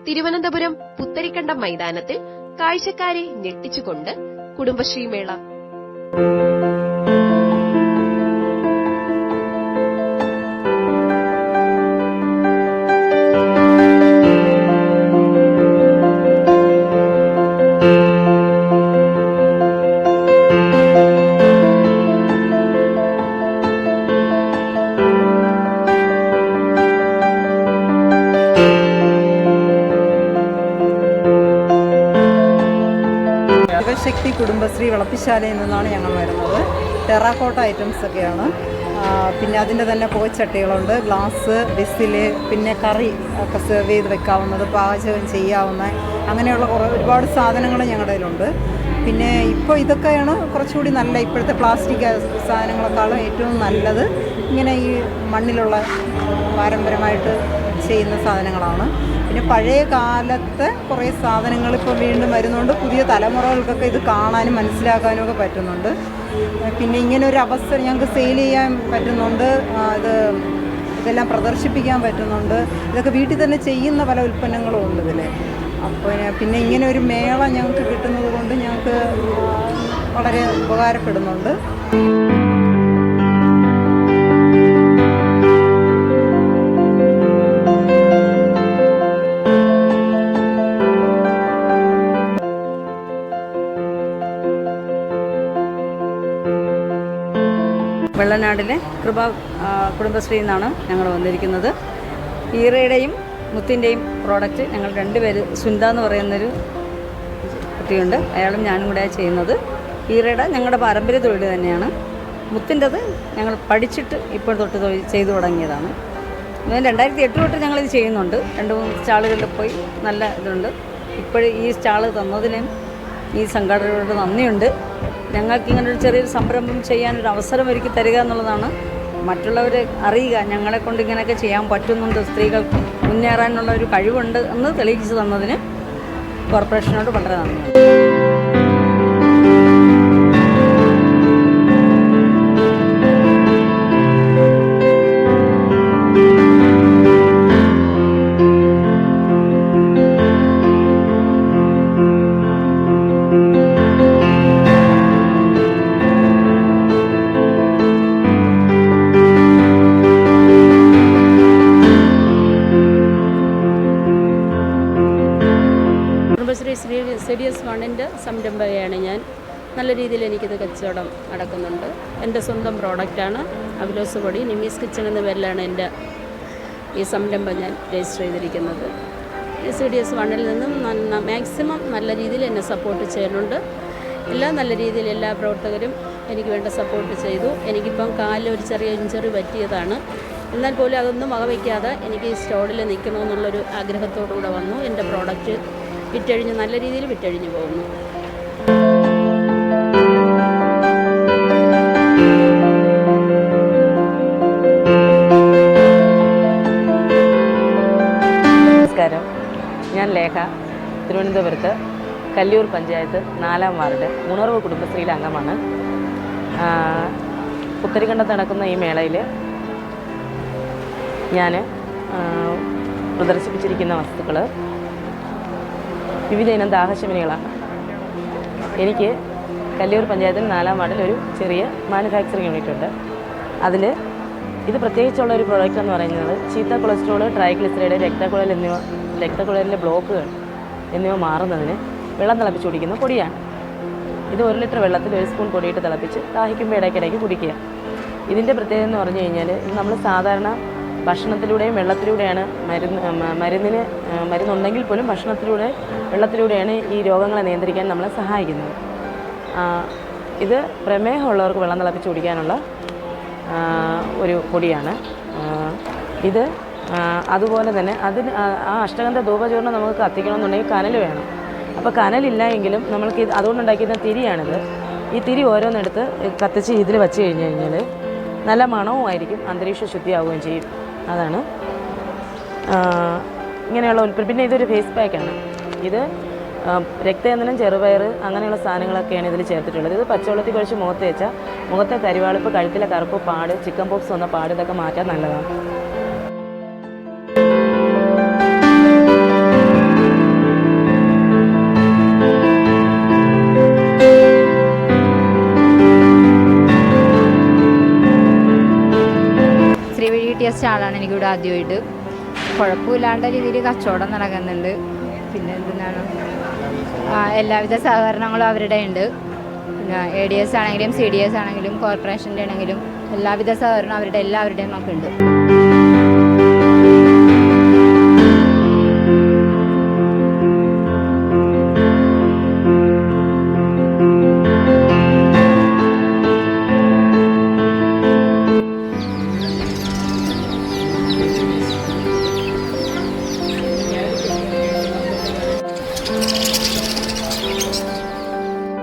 തിരുവനന്തപുരം പുത്തരിക്കണ്ടം മൈതാനത്തിൽ കാഴ്ചക്കാരെ ഞെട്ടിച്ചുകൊണ്ട് കുടുംബശ്രീ മേള. ശക്തി കുടുംബശ്രീ വളപ്പിശാലയിൽ നിന്നാണ് ഞങ്ങൾ വരുന്നത്. ടെറാക്കോട്ട ഐറ്റംസ് ഒക്കെയാണ്. പിന്നെ അതിൻ്റെ തന്നെ പുകച്ചട്ടികളുണ്ട്, ഗ്ലാസ്, വിസില്, പിന്നെ കറി ഒക്കെ സെർവ് ചെയ്ത് വെക്കാവുന്നത്, പാചകം ചെയ്യാവുന്ന അങ്ങനെയുള്ള ഒരുപാട് സാധനങ്ങൾ ഞങ്ങളുടെ കയ്യിലുണ്ട്. പിന്നെ ഇപ്പോൾ ഇതൊക്കെയാണ് കുറച്ചുകൂടി നല്ല, ഇപ്പോഴത്തെ പ്ലാസ്റ്റിക് സാധനങ്ങളെക്കാളും ഏറ്റവും നല്ലത് ഇങ്ങനെ ഈ മണ്ണിലുള്ള പാരമ്പര്യമായിട്ട് ചെയ്യുന്ന സാധനങ്ങളാണ്. പിന്നെ പഴയ കാലത്തെ കുറേ സാധനങ്ങൾ ഇപ്പോൾ വീണ്ടും വരുന്നുണ്ട്. പുതിയ തലമുറകൾക്കൊക്കെ ഇത് കാണാനും മനസ്സിലാക്കാനും ഒക്കെ പറ്റുന്നുണ്ട്. പിന്നെ ഇങ്ങനെ ഒരു അവസരം ഞങ്ങൾക്ക് സെയിൽ ചെയ്യാൻ പറ്റുന്നുണ്ട്. ഇതെല്ലാം പ്രദർശിപ്പിക്കാൻ പറ്റുന്നുണ്ട്. ഇതൊക്കെ വീട്ടിൽ തന്നെ ചെയ്യുന്ന പല ഉൽപ്പന്നങ്ങളും ഉണ്ട് ഇതിൽ. അപ്പോൾ പിന്നെ ഇങ്ങനെ ഒരു മേള ഞങ്ങൾക്ക് കിട്ടുന്നത് കൊണ്ട് ഞങ്ങൾക്ക് വളരെ ഉപകാരപ്പെടുന്നുണ്ട്. വെള്ളനാടിലെ കൃപ കുടുംബശ്രീയിൽ നിന്നാണ് ഞങ്ങൾ വന്നിരിക്കുന്നത്. ഈറയുടെയും മുത്തിൻ്റെയും പ്രോഡക്റ്റ് ഞങ്ങൾ രണ്ടുപേര്, സുനിത എന്ന് പറയുന്നൊരു കുട്ടിയുണ്ട്, അയാളും ഞാനും കൂടെ ചെയ്യുന്നത്. ഈറയുടെ ഞങ്ങളുടെ പാരമ്പര്യ തൊഴിൽ തന്നെയാണ്. മുത്തിൻ്റെത് ഞങ്ങൾ പഠിച്ചിട്ട് ഇപ്പോൾ തൊട്ട് ചെയ്തു തുടങ്ങിയതാണ്. 2008 തൊട്ട് ഞങ്ങളിത് ചെയ്യുന്നുണ്ട്. 2-3 സ്റ്റാളുകളിൽ പോയി നല്ല ഇതുണ്ട്. ഇപ്പോഴും ഈ സ്റ്റാള് തന്നതിനും ഈ സംഘടനയോട് നന്ദിയുണ്ട്. ഞങ്ങൾക്ക് ഇങ്ങനൊരു ചെറിയൊരു സംരംഭം ചെയ്യാനൊരു അവസരം ഒരുക്കി തരിക എന്നുള്ളതാണ്. മറ്റുള്ളവരെ അറിയുക, ഞങ്ങളെ കൊണ്ട് ഇങ്ങനെയൊക്കെ ചെയ്യാൻ പറ്റുന്നുണ്ട്, സ്ത്രീകൾക്ക് മുന്നേറാനുള്ള ഒരു കഴിവുണ്ട് എന്ന് തെളിയിച്ചു തന്നതിന് കോർപ്പറേഷനോട് വളരെ നന്ദിയുണ്ട്. കുടുംബശ്രീ CDS 1 സംരംഭകയാണ് ഞാൻ. നല്ല രീതിയിൽ എനിക്കിത് കച്ചവടം നടക്കുന്നുണ്ട്. എൻ്റെ സ്വന്തം പ്രോഡക്റ്റാണ്. അവിലോസ് പൊടി, നിമീസ് കിച്ചൺ എന്ന പേരിലാണ് എൻ്റെ ഈ സംരംഭം ഞാൻ രജിസ്റ്റർ ചെയ്തിരിക്കുന്നത്. CDS 1 നിന്നും മാക്സിമം നല്ല രീതിയിൽ എന്നെ സപ്പോർട്ട് ചെയ്യുന്നുണ്ട്. എല്ലാം നല്ല രീതിയിൽ എല്ലാ പ്രവർത്തകരും എനിക്ക് വേണ്ട സപ്പോർട്ട് ചെയ്തു. എനിക്കിപ്പം കാലിൽ ഒരു ചെറിയ ഇഞ്ചറി പറ്റിയതാണ്. എന്നാൽ പോലും അതൊന്നും വകവയ്ക്കാതെ എനിക്ക് ഈ സ്റ്റോളിൽ നിൽക്കണമെന്നുള്ളൊരു ആഗ്രഹത്തോടുകൂടെ വന്നു. എൻ്റെ പ്രോഡക്റ്റ് വിറ്റഴിഞ്ഞ് നല്ല രീതിയിൽ വിറ്റഴിഞ്ഞു പോകുന്നു. നമസ്കാരം, ഞാൻ ലേഖ, തിരുവനന്തപുരത്ത് കല്ലിയൂർ പഞ്ചായത്ത് 4-ാം വാർഡ് ഉണർവ് കുടുംബശ്രീയിലെ അംഗമാണ്. പുത്തരിക്കണ്ടത്ത് നടക്കുന്ന ഈ മേളയിൽ ഞാൻ പ്രദർശിപ്പിച്ചിരിക്കുന്ന വസ്തുക്കൾ വിവിധ ഇനം ദാഹശമനികളാണ്. എനിക്ക് കല്ലിയൂർ പഞ്ചായത്തിൽ 4-ാം വാർഡിൽ ഒരു ചെറിയ മാനുഫാക്ചറിങ് യൂണിറ്റ് ഉണ്ട്. അതിൽ ഇത് പ്രത്യേകിച്ചുള്ള ഒരു പ്രോഡക്റ്റ് എന്ന് പറയുന്നത് ചീത്ത കൊളസ്ട്രോൾ, ട്രൈഗ്ലിസറൈഡ്, രക്തക്കുഴലിലെ ബ്ലോക്കുകൾ എന്നിവ മാറുന്നതിന് വെള്ളം തിളപ്പിച്ച് കുടിക്കുന്ന പൊടിയാണ്. ഇത് 1 ലിറ്റർ വെള്ളത്തിൽ 1 സ്പൂൺ പൊടിയിട്ട് തിളപ്പിച്ച് ദാഹിക്കുമ്പോൾ ഇടയ്ക്കിടയ്ക്ക് കുടിക്കുക. ഇതിൻ്റെ പ്രത്യേകത എന്ന് പറഞ്ഞു കഴിഞ്ഞാൽ ഇത് നമ്മൾ സാധാരണ ഭക്ഷണത്തിലൂടെയും വെള്ളത്തിലൂടെയാണ് മരുന്നുണ്ടെങ്കിൽ പോലും ഭക്ഷണത്തിലൂടെ വെള്ളത്തിലൂടെയാണ് ഈ രോഗങ്ങളെ നിയന്ത്രിക്കാൻ നമ്മളെ സഹായിക്കുന്നത്. ഇത് പ്രമേഹമുള്ളവർക്ക് വെള്ളം തിളപ്പിച്ച് കുടിക്കാനുള്ള ഒരു പൊടിയാണ് ഇത്. അതുപോലെ തന്നെ ആ അഷ്ടഗന്ധ ധൂപചൂർണ്ണം നമുക്ക് കത്തിക്കണമെന്നുണ്ടെങ്കിൽ കനൽ വേണം. അപ്പോൾ കനലില്ല എങ്കിലും നമ്മൾക്ക് അതുകൊണ്ടുണ്ടാക്കിയിരുന്ന തിരിയാണിത്. ഈ തിരി ഓരോന്നെടുത്ത് കത്തിച്ച് ഇതിൽ വെച്ച് കഴിഞ്ഞാൽ നല്ല മണവുമായിരിക്കും, അന്തരീക്ഷ ശുദ്ധിയാവുകയും ചെയ്യും. അതാണ് ഇങ്ങനെയുള്ള പിന്നെ ഇതൊരു ഫേസ് പാക്കാണ്. ഇത് രക്തചന്ദനം, ചെറുപയർ അങ്ങനെയുള്ള സാധനങ്ങളൊക്കെയാണ് ഇതിൽ ചേർത്തിട്ടുള്ളത്. ഇത് പച്ചവെള്ളത്തിൽ കുഴച്ച് മുഖത്ത് വെച്ചാൽ മുഖത്തെ കരിവാളിപ്പ്, കഴുത്തിലെ കറുപ്പ് പാട്, ചിക്കൻ പോക്സ് വന്ന പാട് ഇതൊക്കെ മാറ്റാൻ നല്ലതാണ്. സ്റ്റാളാണ് എനിക്കിവിടെ ആദ്യമായിട്ട്. കുഴപ്പമില്ലാണ്ട രീതിയിൽ കച്ചവടം നടക്കുന്നുണ്ട്. പിന്നെ എന്താണ് എല്ലാവിധ സഹകരണങ്ങളും അവരുടെ ഉണ്ട്. പിന്നെ ADS ആണെങ്കിലും CDS ആണെങ്കിലും കോർപ്പറേഷൻ്റെ ആണെങ്കിലും എല്ലാവിധ സഹകരണം അവരുടെ എല്ലാവരുടെയും ഒക്കെ ഉണ്ട്.